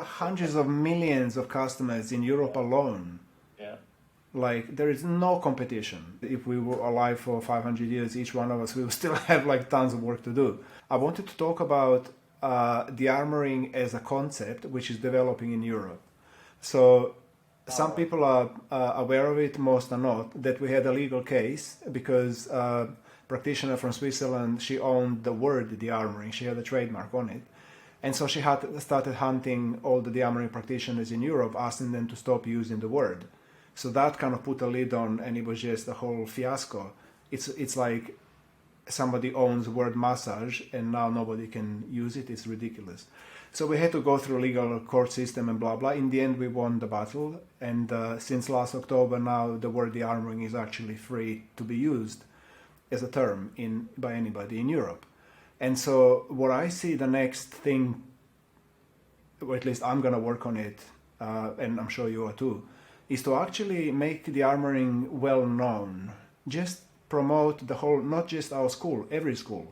hundreds of millions of customers in Europe alone. Yeah. Like, there is no competition. If we were alive for 500 years, each one of us, we will still have like tons of work to do. I wanted to talk about Dearmouring as a concept, which is developing in Europe. So some people are aware of it, most are not, that we had a legal case because a practitioner from Switzerland, she owned the word Dearmouring, she had a trademark on it. And so she had started hunting all the Dearmouring practitioners in Europe, asking them to stop using the word. So that kind of put a lid on, and it was just a whole fiasco. It's like somebody owns word massage, and now nobody can use it. It's ridiculous. So we had to go through legal court system and blah, blah. In the end, we won the battle. And since last October now, the word Dearmouring is actually free to be used as a term by anybody in Europe. And so what I see the next thing, or at least I'm going to work on it, and I'm sure you are too, is to actually make Dearmouring well known. Just promote the whole, not just our school, every school.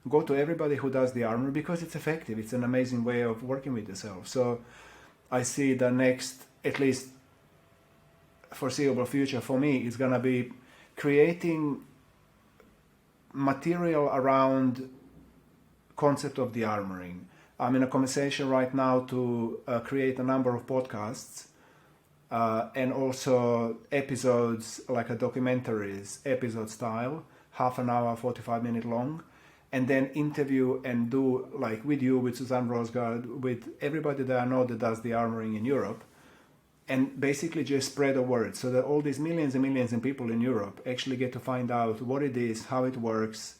Go to everybody who does Dearmouring because it's effective. It's an amazing way of working with yourself. So I see the next, at least foreseeable future for me is going to be creating material around concept of Dearmouring. I'm in a conversation right now to create a number of podcasts and also episodes like a documentaries, episode style, half an hour, 45-minute long, and then interview and do like with you, with Suzanne Rosgaard, with everybody that I know that does Dearmouring in Europe, and basically just spread the word so that all these millions and millions of people in Europe actually get to find out what it is, how it works,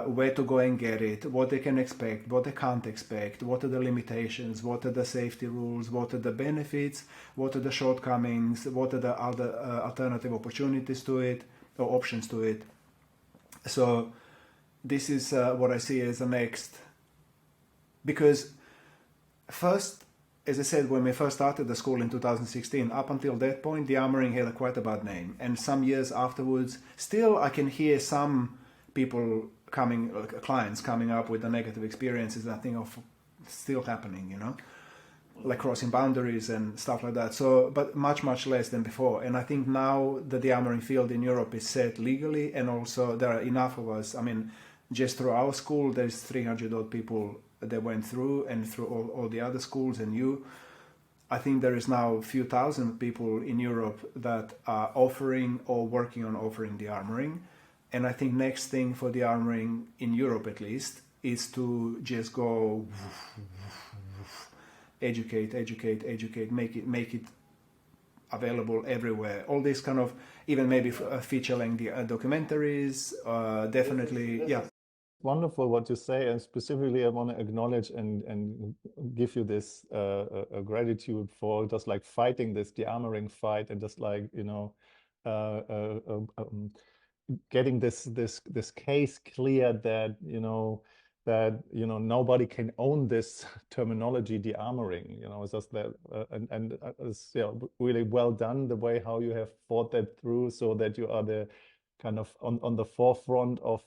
where to go and get it, what they can expect, what they can't expect, what are the limitations, what are the safety rules, what are the benefits, what are the shortcomings, what are the other alternative opportunities to it or options to it. So this is what I see as the next, because first, as I said, when we first started the school in 2016, up until that point, Dearmouring had quite a bad name. And some years afterwards, still I can hear some people clients coming up with the negative experiences. I think of still happening, like crossing boundaries and stuff like that. So, but much, much less than before. And I think now the Dearmouring field in Europe is set legally, and also there are enough of us. I mean, just through our school, there's 300 odd people that went through, and through all the other schools and you. I think there is now a few thousand people in Europe that are offering or working on offering Dearmouring. And I think next thing for Dearmouring in Europe, at least, is to just go educate, make it available everywhere. All this kind of, even maybe feature-length documentaries, definitely, yeah. Wonderful what you say, and specifically I want to acknowledge and give you this gratitude for just like fighting this Dearmouring fight, and just like getting this case clear that nobody can own this terminology Dearmouring. It's just that and it's really well done the way how you have thought that through, so that you are the kind of on the forefront of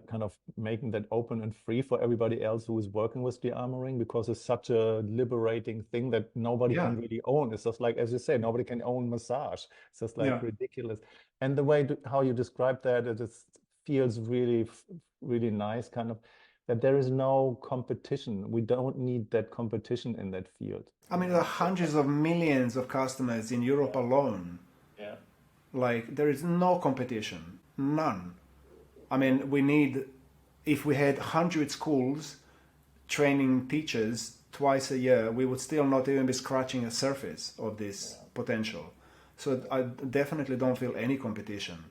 kind of making that open and free for everybody else who is working with Dearmouring, because it's such a liberating thing that nobody can really own. It's just like, as you say, nobody can own massage. It's just like ridiculous. And the way how you describe that, it just feels really, really nice, kind of, that there is no competition. We don't need that competition in that field. I mean, there are hundreds of millions of customers in Europe alone. Yeah. Like, there is no competition, none. I mean, if we had 100 schools training teachers twice a year, we would still not even be scratching the surface of this potential. So I definitely don't feel any competition.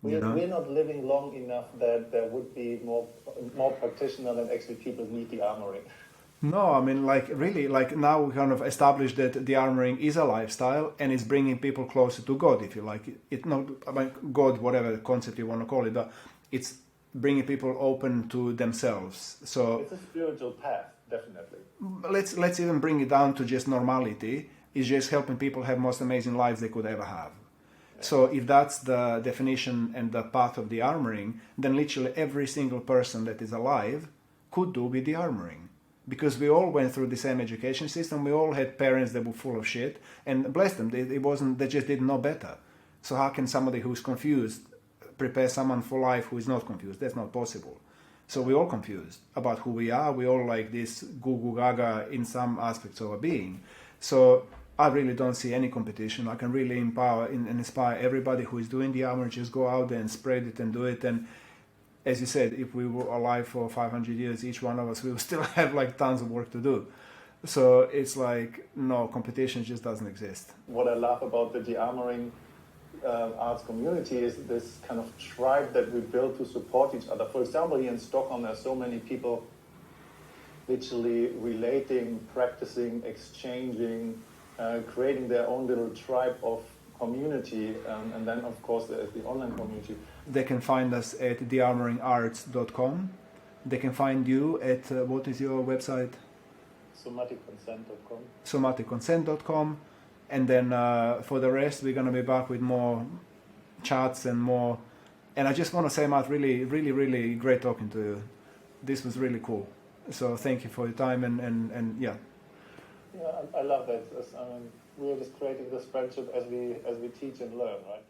We're not living long enough that there would be more practitioners than actually people need Dearmouring. No, I mean, like, really, like, now we kind of established that Dearmouring is a lifestyle, and it's bringing people closer to God, if you like. It's not, I mean, God, whatever concept you want to call it, but it's bringing people open to themselves. So it's a spiritual path, definitely. Let's even bring it down to just normality. It's just helping people have most amazing lives they could ever have. Yeah. So if that's the definition and the path of Dearmouring, then literally every single person that is alive could do with Dearmouring. because we all went through the same education system. We all had parents that were full of shit, and bless them, they just didn't know better. So how can somebody who's confused prepare someone for life who is not confused? That's not possible. So we're all confused about who we are. We all like this goo gaga in some aspects of our being. So I really don't see any competition. I can really empower and inspire everybody who is doing the armor. Just go out there and spread it and do it. And as you said, if we were alive for 500 years, each one of us, we will still have like tons of work to do. So it's like, no, competition just doesn't exist. What I love about the Dearmouring arts community is this kind of tribe that we built to support each other. For example, here in Stockholm, there are so many people literally relating, practicing, exchanging, creating their own little tribe of community. And then, of course, there's the online community. They can find us at dearmouringarts.com. They can find you at, what is your website? Somaticconsent.com. Somaticconsent.com. And then for the rest, we're going to be back with more chats and more. And I just want to say, Matt, really, really, really great talking to you. This was really cool. So thank you for your time and yeah. Yeah, I love that. I mean, we're just creating this friendship as we teach and learn, right?